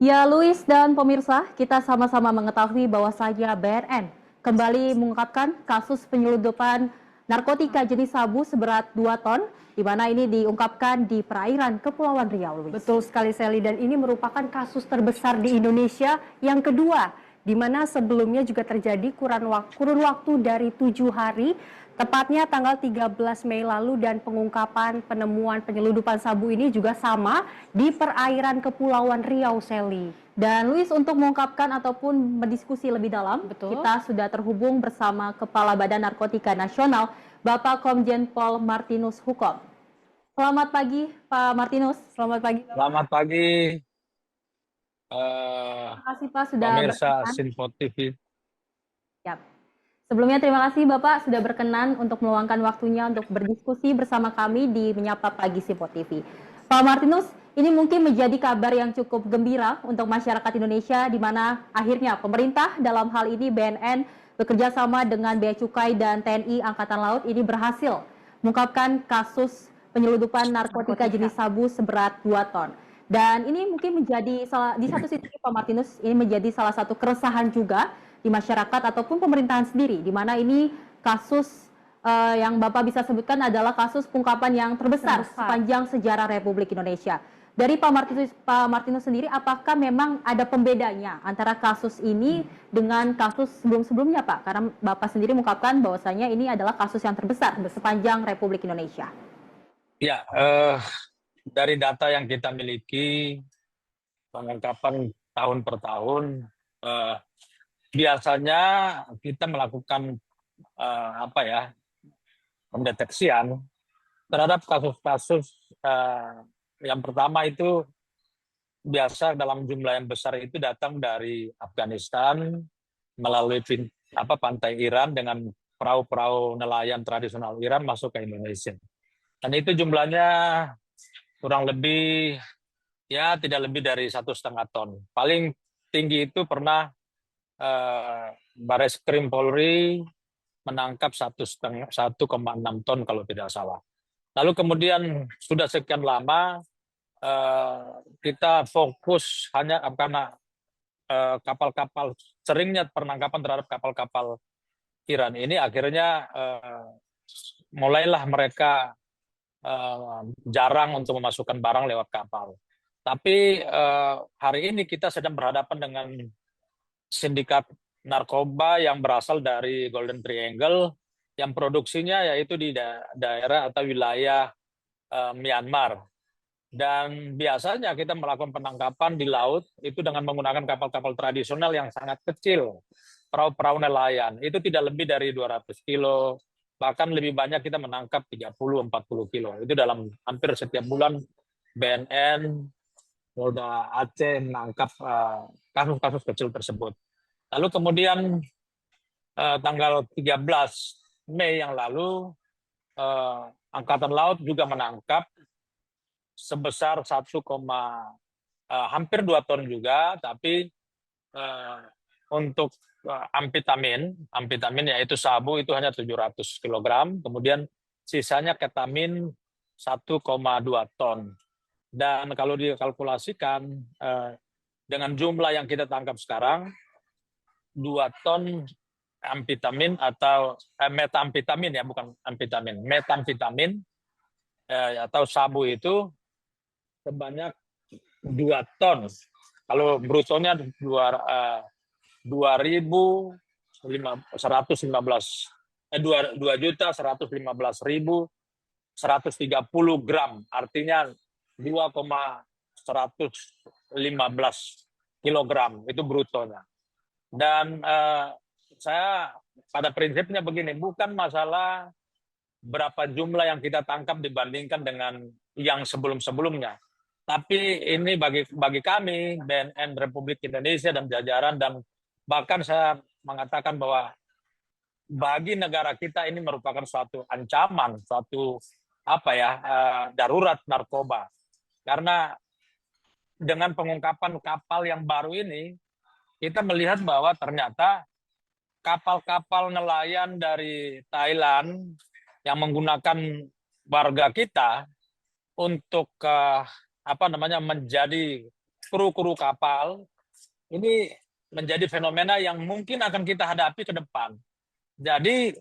Ya, Luis dan pemirsa, kita sama-sama mengetahui bahwasanya BNN kembali mengungkapkan kasus penyelundupan narkotika jenis sabu seberat 2 ton, di mana ini diungkapkan di perairan Kepulauan Riau, Luis. Betul sekali Sally, dan ini merupakan kasus terbesar di Indonesia yang kedua, di mana sebelumnya juga terjadi kurun waktu dari 7 hari, tepatnya tanggal 13 Mei lalu, dan pengungkapan penemuan penyelundupan sabu ini juga sama di perairan Kepulauan Riau, Sally. Dan Luis, untuk mengungkapkan ataupun berdiskusi lebih dalam, Betul. kita sudah terhubung bersama Kepala Badan Narkotika Nasional, Bapak Komjen Pol Martinus Hukom. Selamat pagi, Pak Martinus. Selamat pagi. Selamat pagi, Terima kasih Pak sudah pemirsa berkenan. Sinpo TV. Yap. Sebelumnya terima kasih Bapak sudah berkenan untuk meluangkan waktunya untuk berdiskusi bersama kami di Menyapa Pagi Sinpo TV. Pak Martinus, ini mungkin menjadi kabar yang cukup gembira untuk masyarakat Indonesia, di mana akhirnya pemerintah dalam hal ini BNN bekerja sama dengan Bea Cukai dan TNI Angkatan Laut ini berhasil mengungkapkan kasus penyelundupan narkotika jenis sabu seberat 2 ton. Dan ini mungkin menjadi di satu sisi Pak Martinus, ini menjadi salah satu keresahan juga di masyarakat ataupun pemerintahan sendiri, di mana ini kasus yang Bapak bisa sebutkan adalah kasus pengungkapan yang terbesar sepanjang sejarah Republik Indonesia. Dari Pak Martinus sendiri, apakah memang ada pembedanya antara kasus ini dengan kasus sebelum-sebelumnya, Pak? Karena Bapak sendiri mengungkapkan bahwasanya ini adalah kasus yang terbesar sepanjang Republik Indonesia. Ya, dari data yang kita miliki, pengungkapan tahun per tahun, biasanya kita melakukan pendeteksian terhadap kasus-kasus yang pertama itu biasa dalam jumlah yang besar itu datang dari Afghanistan melalui pantai Iran dengan perahu-perahu nelayan tradisional Iran masuk ke Indonesia. Dan itu jumlahnya kurang lebih tidak lebih dari 1,5 ton. Paling tinggi itu pernah Bareskrim Polri menangkap 1,6 ton kalau tidak salah. Lalu kemudian sudah sekian lama kita fokus hanya karena kapal-kapal, seringnya penangkapan terhadap kapal-kapal Iran ini, akhirnya mulailah mereka jarang untuk memasukkan barang lewat kapal. Tapi hari ini kita sedang berhadapan dengan sindikat narkoba yang berasal dari Golden Triangle, yang produksinya yaitu di daerah atau wilayah Myanmar. Dan biasanya kita melakukan penangkapan di laut itu dengan menggunakan kapal-kapal tradisional yang sangat kecil, perahu-perahu nelayan. Itu tidak lebih dari 200 kilo, bahkan lebih banyak kita menangkap 30-40 kilo. Itu dalam hampir setiap bulan BNN, Polda Aceh menangkap kasus-kasus kecil tersebut. Lalu kemudian tanggal 13 Mei yang lalu, Angkatan Laut juga menangkap sebesar hampir 2 ton juga, tapi untuk amfetamin yaitu sabu itu hanya 700 kg, kemudian sisanya ketamin 1,2 ton. Dan kalau dikalkulasikan dengan jumlah yang kita tangkap sekarang, 2 ton amfetamin atau metamfetamin, ya bukan amfetamin, metamfetamin atau sabu itu sebanyak 2 ton. Kalau brutonya 2.115.130 gram, artinya 2,115 kilogram itu brutonya. Dan saya pada prinsipnya begini, bukan masalah berapa jumlah yang kita tangkap dibandingkan dengan yang sebelum-sebelumnya. Tapi ini bagi kami, BNN Republik Indonesia dan jajaran, dan bahkan saya mengatakan bahwa bagi negara kita ini merupakan suatu ancaman, suatu darurat narkoba. Karena dengan pengungkapan kapal yang baru ini, kita melihat bahwa ternyata kapal-kapal nelayan dari Thailand yang menggunakan warga kita untuk menjadi kru-kru kapal ini menjadi fenomena yang mungkin akan kita hadapi ke depan. Jadi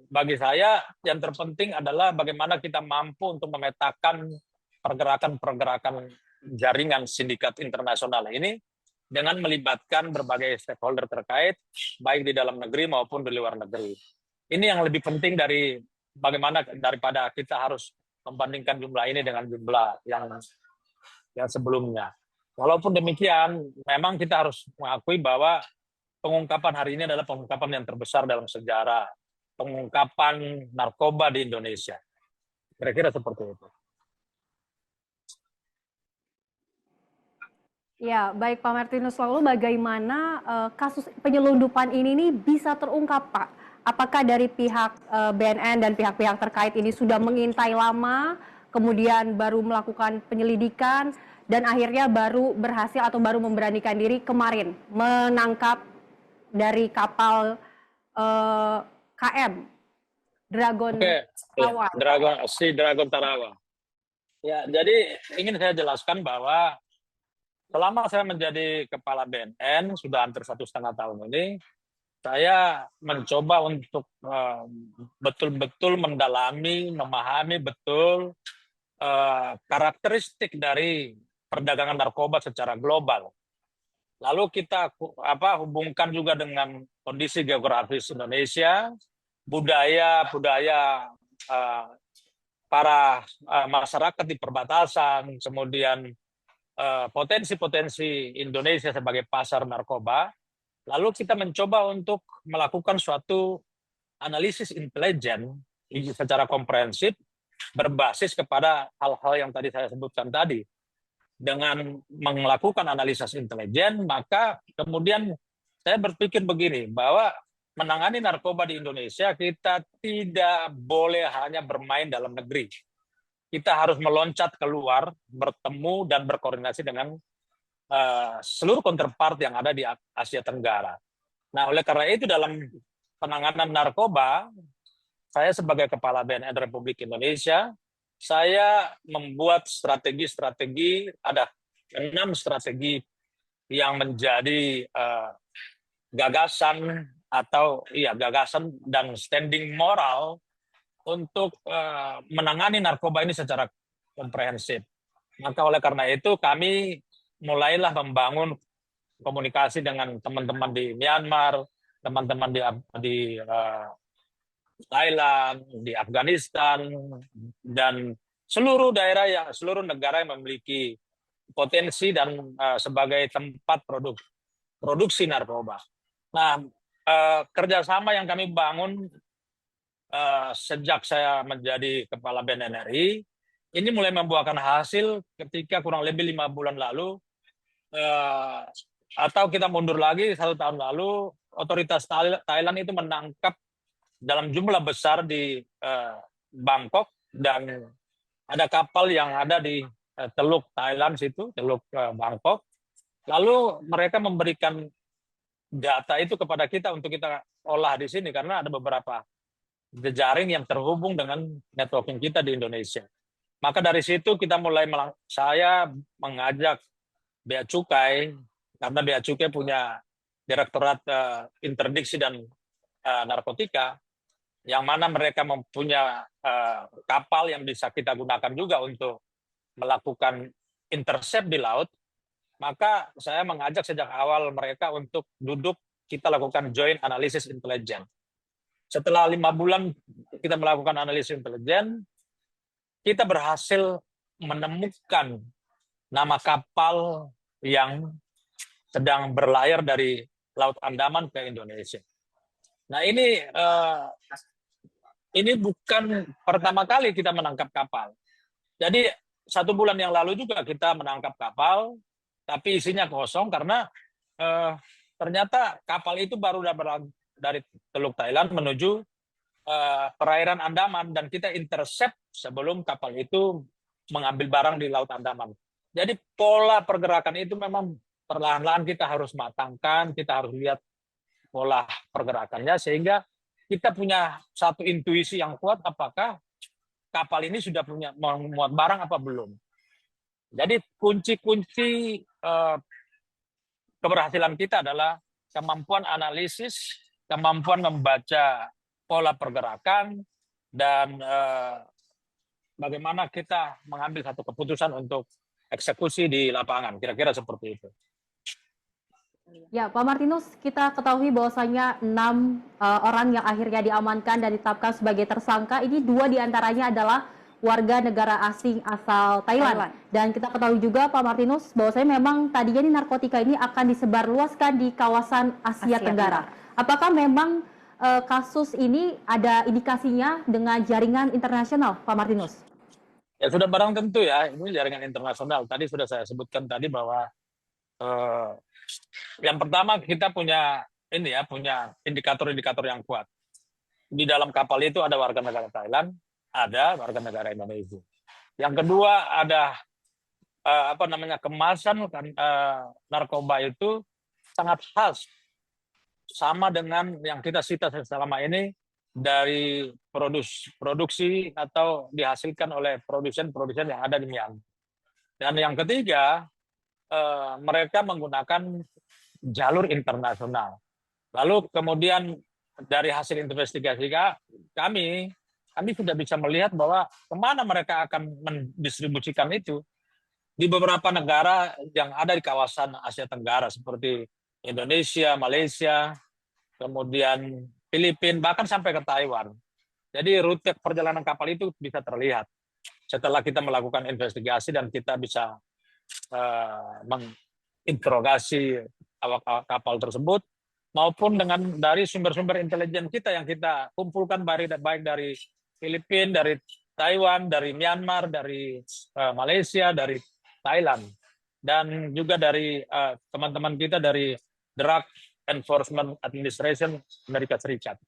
bagi saya yang terpenting adalah bagaimana kita mampu untuk memetakan pergerakan-pergerakan jaringan sindikat internasional ini dengan melibatkan berbagai stakeholder terkait, baik di dalam negeri maupun di luar negeri. Ini yang lebih penting daripada kita harus membandingkan jumlah ini dengan jumlah yang sebelumnya. Walaupun demikian, memang kita harus mengakui bahwa pengungkapan hari ini adalah pengungkapan yang terbesar dalam sejarah pengungkapan narkoba di Indonesia. Kira-kira seperti itu. Ya, baik Pak Martinus, lalu bagaimana kasus penyelundupan ini nih bisa terungkap, Pak? Apakah dari pihak BNN dan pihak-pihak terkait ini sudah mengintai lama, kemudian baru melakukan penyelidikan, dan akhirnya baru berhasil atau baru memberanikan diri kemarin menangkap dari kapal KM Dragon Tarawa? Dragon Tarawa. Ya, jadi ingin saya jelaskan bahwa selama saya menjadi kepala BNN sudah hampir 1,5 tahun ini, saya mencoba untuk betul-betul mendalami, memahami betul karakteristik dari perdagangan narkoba secara global. Lalu kita hubungkan juga dengan kondisi geografis Indonesia, budaya para masyarakat di perbatasan, kemudian potensi-potensi Indonesia sebagai pasar narkoba. Lalu kita mencoba untuk melakukan suatu analisis intelijen secara komprehensif berbasis kepada hal-hal yang tadi saya sebutkan tadi. Dengan melakukan analisis intelijen, maka kemudian saya berpikir begini, bahwa menangani narkoba di Indonesia kita tidak boleh hanya bermain dalam negeri. Kita harus meloncat keluar, bertemu dan berkoordinasi dengan seluruh counterpart yang ada di Asia Tenggara. Nah, oleh karena itu dalam penanganan narkoba, saya sebagai Kepala BNN Republik Indonesia, saya membuat strategi-strategi, ada 6 strategi yang menjadi gagasan dan standing moral untuk menangani narkoba ini secara komprehensif. Maka oleh karena itu kami mulailah membangun komunikasi dengan teman-teman di Myanmar, teman-teman di Thailand, di Afghanistan, dan seluruh negara yang memiliki potensi dan sebagai tempat produksi narkoba. Nah, kerjasama yang kami bangun sejak saya menjadi Kepala BNN RI, ini mulai membuahkan hasil ketika kurang lebih 5 bulan lalu, atau kita mundur lagi 1 tahun lalu, otoritas Thailand itu menangkap dalam jumlah besar di Bangkok, dan ada kapal yang ada di Teluk Thailand situ, Teluk Bangkok. Lalu mereka memberikan data itu kepada kita untuk kita olah di sini, karena ada beberapa jejaring yang terhubung dengan networking kita di Indonesia. Maka dari situ kita saya mengajak Bea Cukai, karena Bea Cukai punya Direktorat Interdiksi dan Narkotika, yang mana mereka mempunyai kapal yang bisa kita gunakan juga untuk melakukan intercept di laut. Maka saya mengajak sejak awal mereka untuk duduk, kita lakukan joint analysis intelijen. Setelah 5 bulan kita melakukan analisis intelijen, kita berhasil menemukan nama kapal yang sedang berlayar dari Laut Andaman ke Indonesia. Nah, ini bukan pertama kali kita menangkap kapal. Jadi 1 bulan yang lalu juga kita menangkap kapal, tapi isinya kosong karena ternyata kapal itu baru dari Teluk Thailand menuju perairan Andaman, dan kita intercept sebelum kapal itu mengambil barang di Laut Andaman. Jadi pola pergerakan itu memang perlahan-lahan kita harus matangkan, kita harus lihat pola pergerakannya, sehingga kita punya satu intuisi yang kuat apakah kapal ini sudah punya memuat barang apa belum. Jadi kunci-kunci keberhasilan kita adalah kemampuan analisis, kemampuan membaca pola pergerakan, dan bagaimana kita mengambil satu keputusan untuk eksekusi di lapangan. Kira-kira seperti itu. Ya, Pak Martinus, kita ketahui bahwasanya 6 orang yang akhirnya diamankan dan ditetapkan sebagai tersangka, ini 2 diantaranya adalah warga negara asing asal Thailand. Dan kita ketahui juga, Pak Martinus, bahwasanya memang tadinya ini narkotika ini akan disebarluaskan di kawasan Asia Tenggara. Apakah memang kasus ini ada indikasinya dengan jaringan internasional, Pak Martinus? Ya sudah barang tentu ya, ini jaringan internasional. Tadi sudah saya sebutkan tadi bahwa yang pertama kita punya indikator-indikator yang kuat. Di dalam kapal itu ada warga negara Thailand, ada warga negara Indonesia. Yang kedua ada kemasan narkoba itu sangat khas, sama dengan yang kita sita selama ini dari produksi atau dihasilkan oleh produsen-produsen yang ada di Myanmar. Dan yang ketiga, mereka menggunakan jalur internasional. Lalu kemudian dari hasil investigasi kami sudah bisa melihat bahwa kemana mereka akan mendistribusikan itu di beberapa negara yang ada di kawasan Asia Tenggara seperti Indonesia, Malaysia, kemudian Filipina, bahkan sampai ke Taiwan. Jadi rute perjalanan kapal itu bisa terlihat setelah kita melakukan investigasi dan kita bisa menginterogasi awak kapal tersebut, maupun dari sumber-sumber intelijen kita yang kita kumpulkan baik dari Filipina, dari Taiwan, dari Myanmar, dari Malaysia, dari Thailand, dan juga dari teman-teman kita dari Drug Enforcement Administration Amerika Serikat.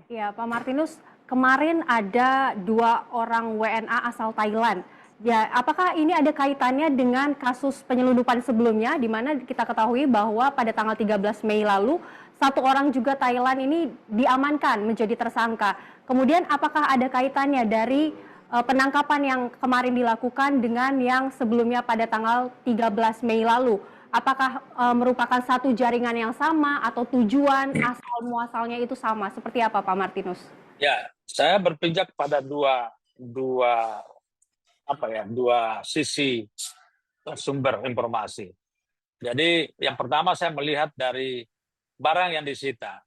Ya, Pak Martinus, kemarin ada 2 orang WNA asal Thailand. Ya, apakah ini ada kaitannya dengan kasus penyelundupan sebelumnya, di mana kita ketahui bahwa pada tanggal 13 Mei lalu, 1 orang juga Thailand ini diamankan menjadi tersangka. Kemudian apakah ada kaitannya dari penangkapan yang kemarin dilakukan dengan yang sebelumnya pada tanggal 13 Mei lalu? Apakah merupakan satu jaringan yang sama atau tujuan asal muasalnya itu sama? Seperti apa, Pak Martinus? Ya, saya berpijak pada dua sisi sumber informasi. Jadi yang pertama saya melihat dari barang yang disita.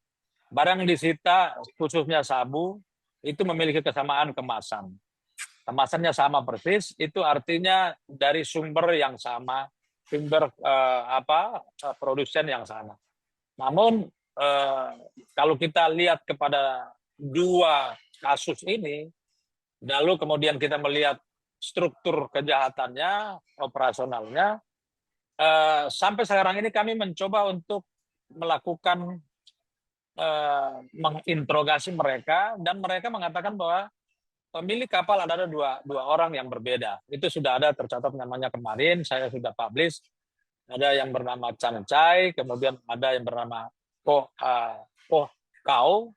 Barang yang disita khususnya sabu itu memiliki kesamaan kemasan. Kemasannya sama persis, itu artinya dari sumber yang sama, sumber produsen yang sama. Namun kalau kita lihat kepada 2 kasus ini, lalu kemudian kita melihat struktur kejahatannya, operasionalnya, sampai sekarang ini kami mencoba untuk melakukan menginterogasi mereka, dan mereka mengatakan bahwa pemilik kapal ada dua orang yang berbeda. Itu sudah ada tercatat namanya kemarin, saya sudah publish. Ada yang bernama Chan Chai, kemudian ada yang bernama Koh Kau.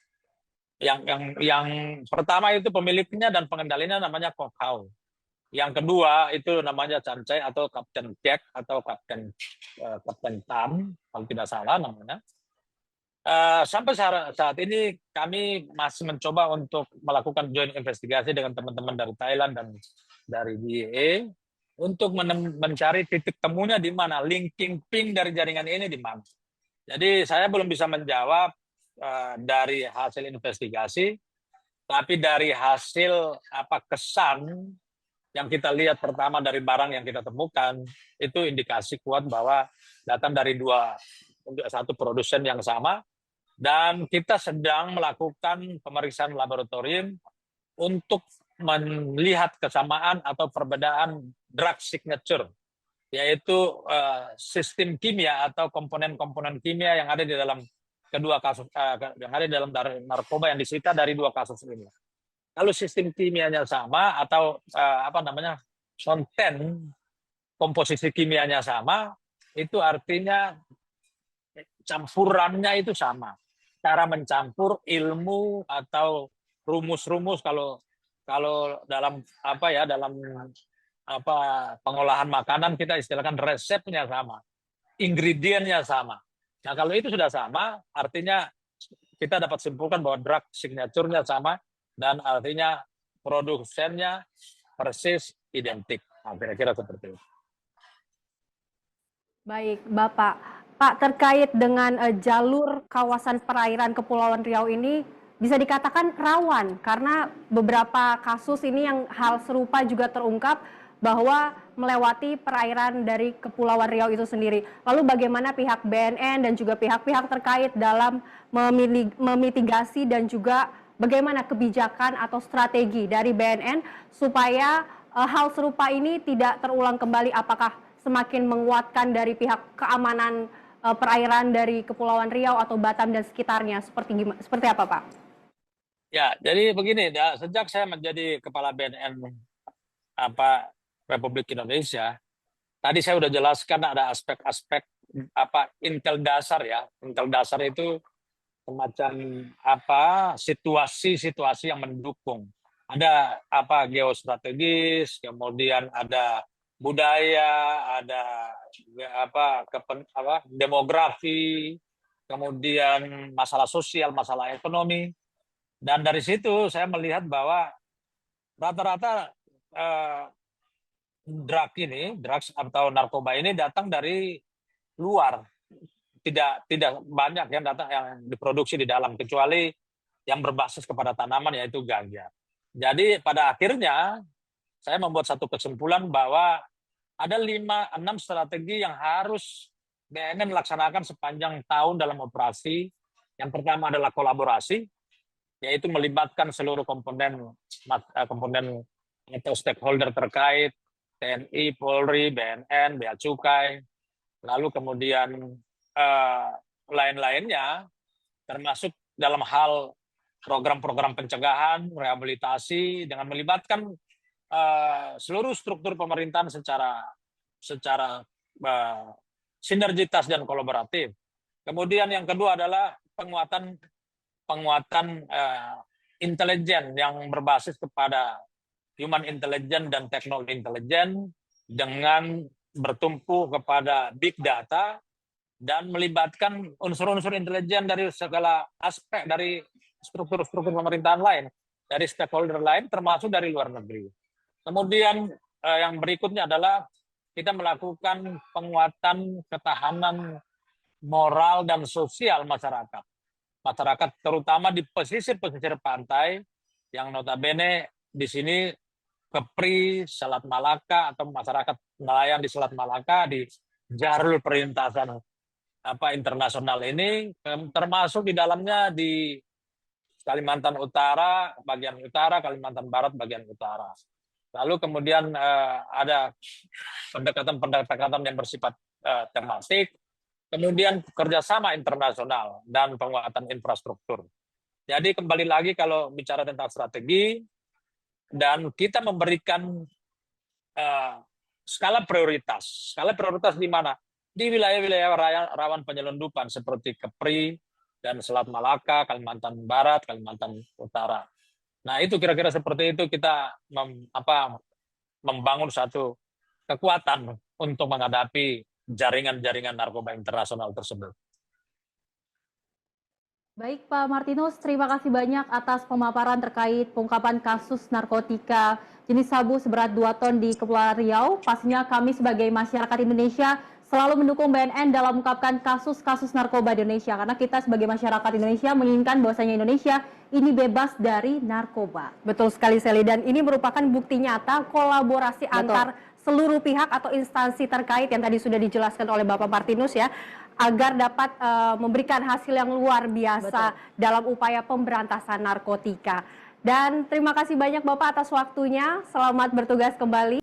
Yang pertama itu pemiliknya dan pengendalinya namanya Koh Kau. Yang kedua itu namanya Chan Chai atau Kapten Jack atau Kapten Tan, kalau tidak salah namanya. Sampai saat ini kami masih mencoba untuk melakukan joint investigasi dengan teman-teman dari Thailand dan dari DEA untuk mencari titik temunya di mana, linking ping dari jaringan ini di mana. Jadi saya belum bisa menjawab dari hasil investigasi, tapi dari hasil kesan yang kita lihat pertama dari barang yang kita temukan, itu indikasi kuat bahwa datang dari satu produsen yang sama. Dan kita sedang melakukan pemeriksaan laboratorium untuk melihat kesamaan atau perbedaan drug signature, yaitu sistem kimia atau komponen-komponen kimia yang ada di dalam kedua kasus, yang ada di dalam narkoba yang disita dari 2 kasus ini. Kalau sistem kimianya sama atau konten komposisi kimianya sama, itu artinya campurannya itu sama. Cara mencampur ilmu atau rumus-rumus, kalau kalau dalam pengolahan makanan kita istilahkan resepnya sama, ingredientnya sama. Nah kalau itu sudah sama, artinya kita dapat simpulkan bahwa drug signature-nya sama dan artinya produsennya persis identik. Nah, kira-kira seperti itu. Baik, Bapak. Pak, terkait dengan jalur kawasan perairan Kepulauan Riau ini bisa dikatakan rawan karena beberapa kasus ini yang hal serupa juga terungkap bahwa melewati perairan dari Kepulauan Riau itu sendiri. Lalu bagaimana pihak BNN dan juga pihak-pihak terkait dalam memitigasi dan juga bagaimana kebijakan atau strategi dari BNN supaya hal serupa ini tidak terulang kembali? Apakah semakin menguatkan dari pihak keamanan perairan dari Kepulauan Riau atau Batam dan sekitarnya? Seperti apa, Pak? Ya, jadi begini, sejak saya menjadi kepala BNN Republik Indonesia, tadi saya sudah jelaskan ada aspek-aspek intel dasar ya. Intel dasar itu semacam situasi-situasi yang mendukung. Ada geostrategis, kemudian ada budaya, ada demografi, kemudian masalah sosial, masalah ekonomi. Dan dari situ saya melihat bahwa rata-rata drugs atau narkoba ini datang dari luar. Tidak banyak yang datang yang diproduksi di dalam, kecuali yang berbasis kepada tanaman, yaitu ganja. Jadi pada akhirnya saya membuat satu kesimpulan bahwa ada 5-6 strategi yang harus BNN laksanakan sepanjang tahun dalam operasi. Yang pertama adalah kolaborasi, yaitu melibatkan seluruh komponen atau stakeholder terkait, TNI, Polri, BNN, Bea Cukai, lalu kemudian lain-lainnya, termasuk dalam hal program-program pencegahan, rehabilitasi, dengan melibatkan seluruh struktur pemerintahan secara sinergitas dan kolaboratif. Kemudian yang kedua adalah penguatan intelijen yang berbasis kepada human intelligence dan technology intelligence dengan bertumpu kepada big data dan melibatkan unsur-unsur intelijen dari segala aspek dari struktur-struktur pemerintahan lain, dari stakeholder lain termasuk dari luar negeri. Kemudian yang berikutnya adalah kita melakukan penguatan ketahanan moral dan sosial masyarakat. Masyarakat terutama di pesisir-pesisir pantai yang notabene di sini Kepri, Selat Malaka atau masyarakat nelayan di Selat Malaka di jalur perintasan internasional ini, termasuk di dalamnya di Kalimantan Utara bagian utara, Kalimantan Barat bagian utara. Lalu kemudian ada pendekatan yang bersifat tematik, kemudian kerjasama internasional dan penguatan infrastruktur. Jadi kembali lagi kalau bicara tentang strategi, dan kita memberikan skala prioritas. Skala prioritas di mana? Di wilayah-wilayah rawan penyelundupan seperti Kepri dan Selat Malaka, Kalimantan Barat, Kalimantan Utara. Nah itu kira-kira seperti itu kita membangun satu kekuatan untuk menghadapi jaringan-jaringan narkoba internasional tersebut. Baik Pak Martinus, terima kasih banyak atas pemaparan terkait pengungkapan kasus narkotika jenis sabu seberat 2 ton di Kepulauan Riau. Pastinya kami sebagai masyarakat Indonesia selalu mendukung BNN dalam mengungkapkan kasus-kasus narkoba di Indonesia. Karena kita sebagai masyarakat Indonesia menginginkan bahwasanya Indonesia ini bebas dari narkoba. Betul sekali, Sally. Dan ini merupakan bukti nyata kolaborasi antar seluruh pihak atau instansi terkait yang tadi sudah dijelaskan oleh Bapak Martinus ya, agar dapat memberikan hasil yang luar biasa dalam upaya pemberantasan narkotika. Dan terima kasih banyak Bapak atas waktunya. Selamat bertugas kembali.